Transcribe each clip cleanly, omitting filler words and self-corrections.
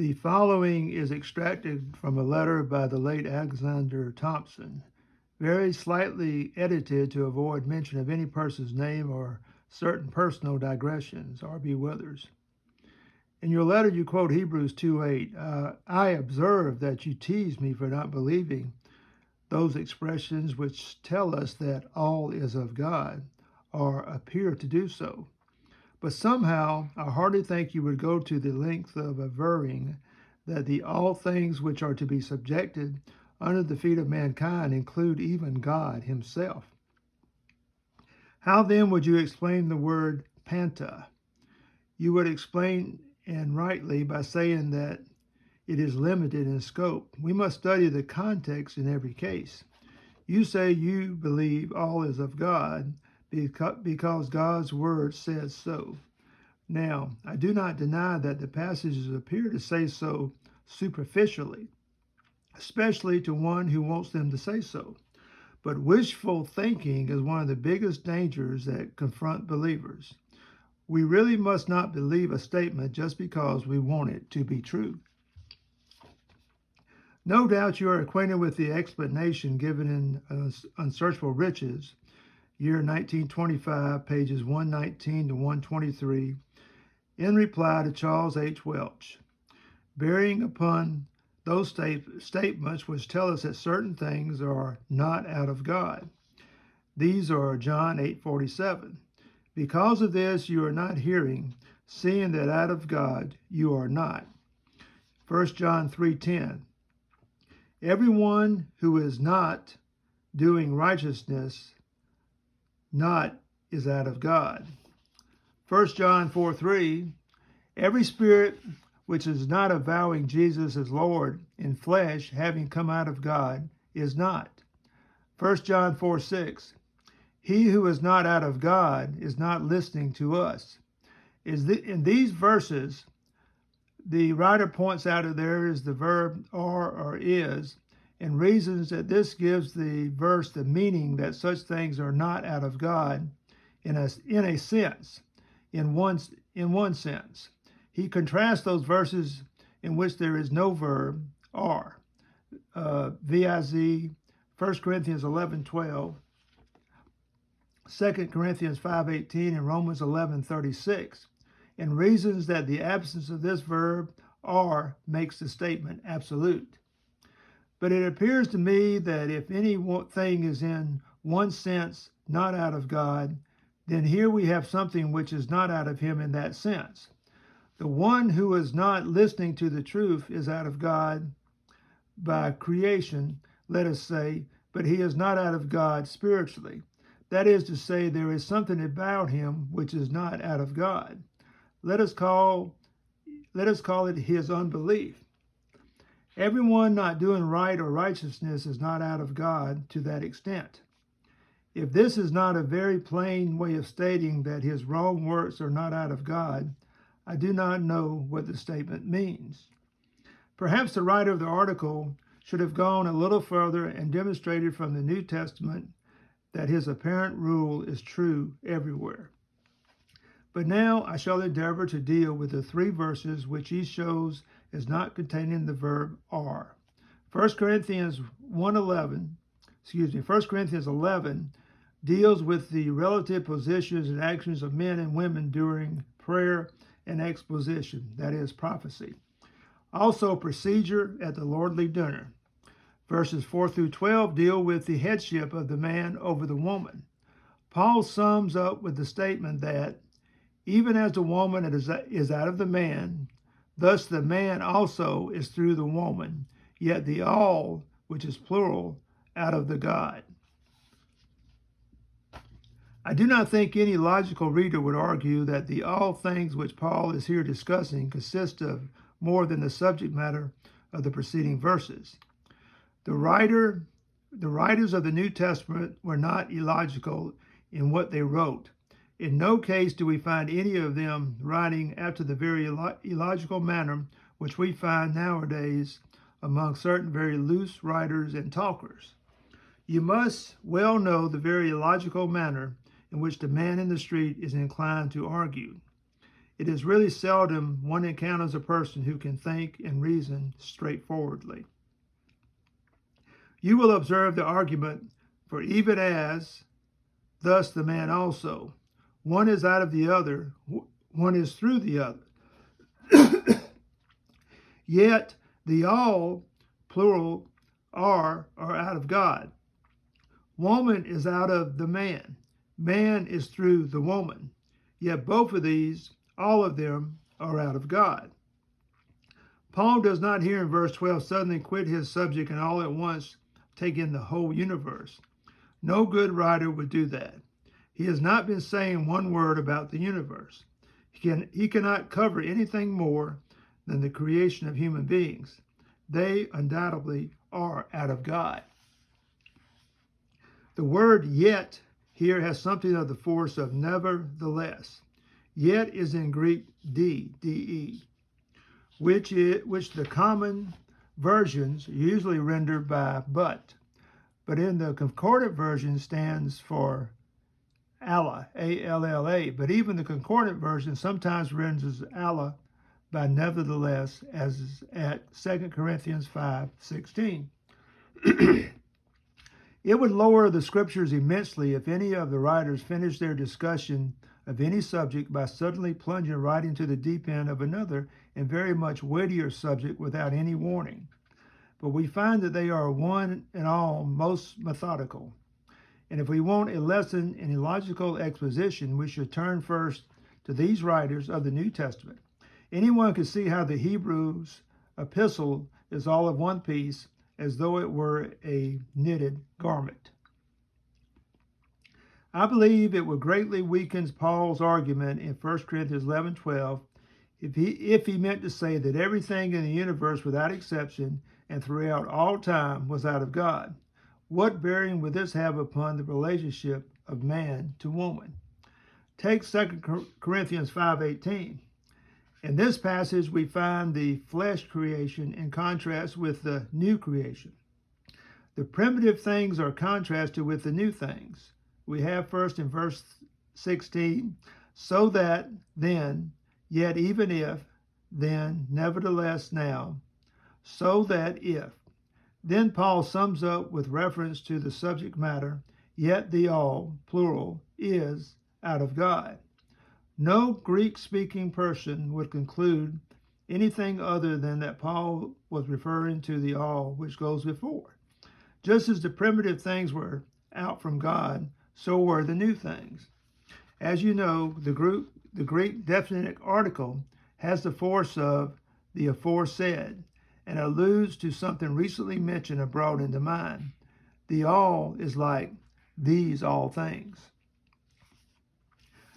The following is extracted from a letter by the late Alexander Thomson, very slightly edited to avoid mention of any person's name or certain personal digressions. R.B. Withers. In your letter, you quote Hebrews 2:8. I observe that you tease me for not believing those expressions which tell us that all is of God, or appear to do so. But somehow, I hardly think you would go to the length of averring that the all things which are to be subjected under the feet of mankind include even God himself. How then would you explain the word panta? You would explain, and rightly, by saying that it is limited in scope. We must study the context in every case. You say you believe all is of God, because God's word says so. Now, I do not deny that the passages appear to say so superficially, especially to one who wants them to say so. But wishful thinking is one of the biggest dangers that confront believers. We really must not believe a statement just because we want it to be true. No doubt you are acquainted with the explanation given in Unsearchable Riches, year 1925, pages 119 to 123, in reply to Charles H. Welch, bearing upon those statements which tell us that certain things are not out of God. These are John 8:47. Because of this you are not hearing, seeing that out of God you are not. 1 John 3:10. Everyone who is not doing righteousness not is out of God. 1 John 4:3, every spirit which is not avowing Jesus as Lord in flesh, having come out of God, is not. 1 John 4:6, he who is not out of God is not listening to us. In these verses, the writer points out that there is the verb are or is, and reasons that this gives the verse the meaning that such things are not out of God in a sense. In one sense, he contrasts those verses in which there is no verb, are, viz., 1 Corinthians 11:12, 2 Corinthians 5:18, and Romans 11:36, and reasons that the absence of this verb, are, makes the statement absolute. But it appears to me that if any thing is in one sense not out of God, then here we have something which is not out of him in that sense. The one who is not listening to the truth is out of God by creation, let us say, but he is not out of God spiritually. That is to say, there is something about him which is not out of God. Let us call it his unbelief. Everyone not doing right or righteousness is not out of God to that extent. If this is not a very plain way of stating that his wrong works are not out of God, I do not know what the statement means. Perhaps the writer of the article should have gone a little further and demonstrated from the New Testament that his apparent rule is true everywhere. But now I shall endeavor to deal with the three verses which he shows as not containing the verb are. 1 Corinthians 11 deals with the relative positions and actions of men and women during prayer and exposition, that is, prophecy. Also, procedure at the Lordly dinner. Verses 4 through 12 deal with the headship of the man over the woman. Paul sums up with the statement that, even as the woman is out of the man, thus the man also is through the woman, yet the all, which is plural, out of the God. I do not think any logical reader would argue that the all things which Paul is here discussing consist of more than the subject matter of the preceding verses. The writers of the New Testament were not illogical in what they wrote. In no case do we find any of them writing after the very illogical manner which we find nowadays among certain very loose writers and talkers. You must well know the very illogical manner in which the man in the street is inclined to argue. It is really seldom one encounters a person who can think and reason straightforwardly. You will observe the argument, for even as, thus the man also. One is out of the other, one is through the other. Yet the all, plural, are out of God. Woman is out of the man. Man is through the woman. Yet both of these, all of them, are out of God. Paul does not here in verse 12 suddenly quit his subject and all at once take in the whole universe. No good writer would do that. He has not been saying one word about the universe. He cannot cover anything more than the creation of human beings. They undoubtedly are out of God. The word yet here has something of the force of nevertheless. Yet is in Greek de, which the common versions usually render by but in the concordant version stands for alla, A-L-L-A, but even the concordant version sometimes renders alla by nevertheless, as is at 2 Corinthians 5:16. It would lower the scriptures immensely if any of the writers finished their discussion of any subject by suddenly plunging right into the deep end of another and very much weightier subject without any warning. But we find that they are one and all most methodical. And if we want a lesson in illogical exposition, we should turn first to these writers of the New Testament. Anyone can see how the Hebrews epistle is all of one piece, as though it were a knitted garment. I believe it would greatly weaken Paul's argument in 1 Corinthians 11:12 if he meant to say that everything in the universe without exception and throughout all time was out of God. What bearing would this have upon the relationship of man to woman? Take 2 Corinthians 5:18. In this passage, we find the flesh creation in contrast with the new creation. The primitive things are contrasted with the new things. We have first in verse 16, so that then, yet even if, then, nevertheless now, so that if. Then Paul sums up with reference to the subject matter, yet the all, plural, is out of God. No Greek-speaking person would conclude anything other than that Paul was referring to the all which goes before. Just as the primitive things were out from God, so were the new things. As you know, the Greek definite article has the force of the aforesaid and alludes to something recently mentioned or brought into mind. The all is like these all things.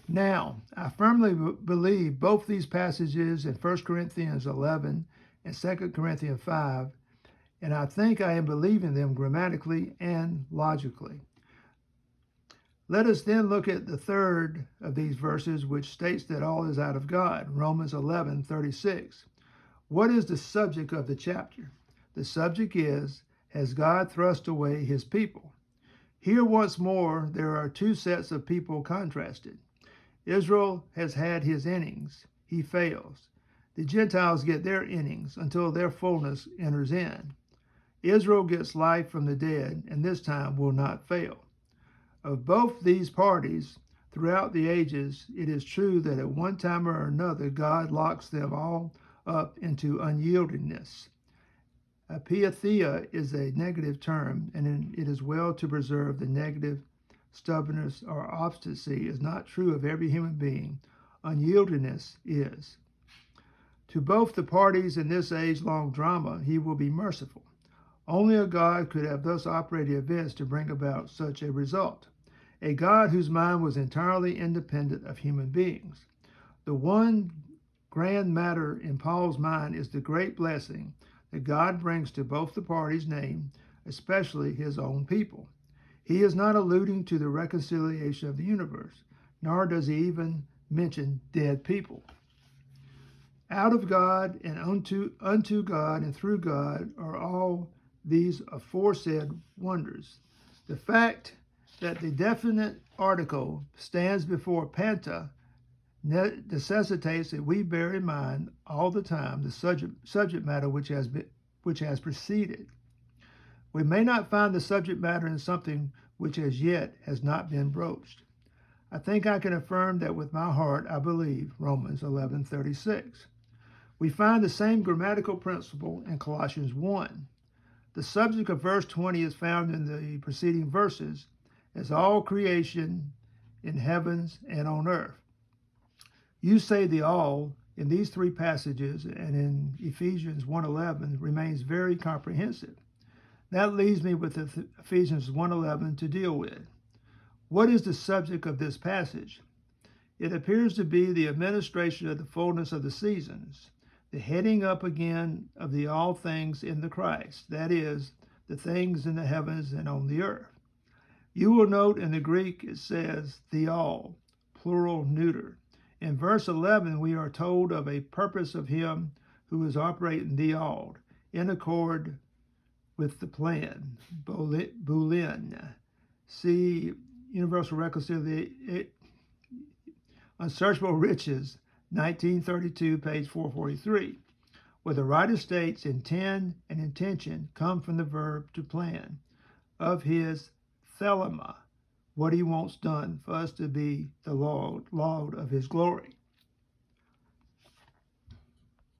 Now, I firmly believe both these passages in 1 Corinthians 11 and 2 Corinthians 5, and I think I am believing them grammatically and logically. Let us then look at the third of these verses, which states that all is out of God, Romans 11:36. What is the subject of the chapter? The subject is, has God thrust away his people? Here once more, there are two sets of people contrasted. Israel has had his innings. He fails. The Gentiles get their innings until their fullness enters in. Israel gets life from the dead, and this time will not fail. Of both these parties, throughout the ages, it is true that at one time or another, God locks them all up into unyieldingness. Apatheia is a negative term, and it is well to preserve the negative. Stubbornness or obstinacy is not true of every human being. Unyieldingness is. To both the parties in this age-long drama, he will be merciful. Only a God could have thus operated events to bring about such a result. A God whose mind was entirely independent of human beings. The one grand matter in Paul's mind is the great blessing that God brings to both the parties named, especially his own people. He is not alluding to the reconciliation of the universe, nor does he even mention dead people. Out of God and unto God and through God are all these aforesaid wonders. The fact that the definite article stands before panta necessitates that we bear in mind all the time the subject matter which has preceded. We may not find the subject matter in something which as yet has not been broached. I think I can affirm that with my heart I believe Romans 11:36. We find the same grammatical principle in Colossians 1. The subject of verse 20 is found in the preceding verses as all creation in heavens and on earth. You say the all in these three passages and in Ephesians 1:11 remains very comprehensive. That leaves me with Ephesians 1:11 to deal with. What is the subject of this passage? It appears to be the administration of the fullness of the seasons, the heading up again of the all things in the Christ, that is, the things in the heavens and on the earth. You will note in the Greek it says the all, plural neuter. In verse 11, we are told of a purpose of him who is operating the all, in accord with the plan, Boulin. See Universal Reconciliation, Unsearchable Riches, 1932, page 443, where the writer states intend and intention come from the verb to plan, of his thelema, what he wants done for us to be the Lord of his glory.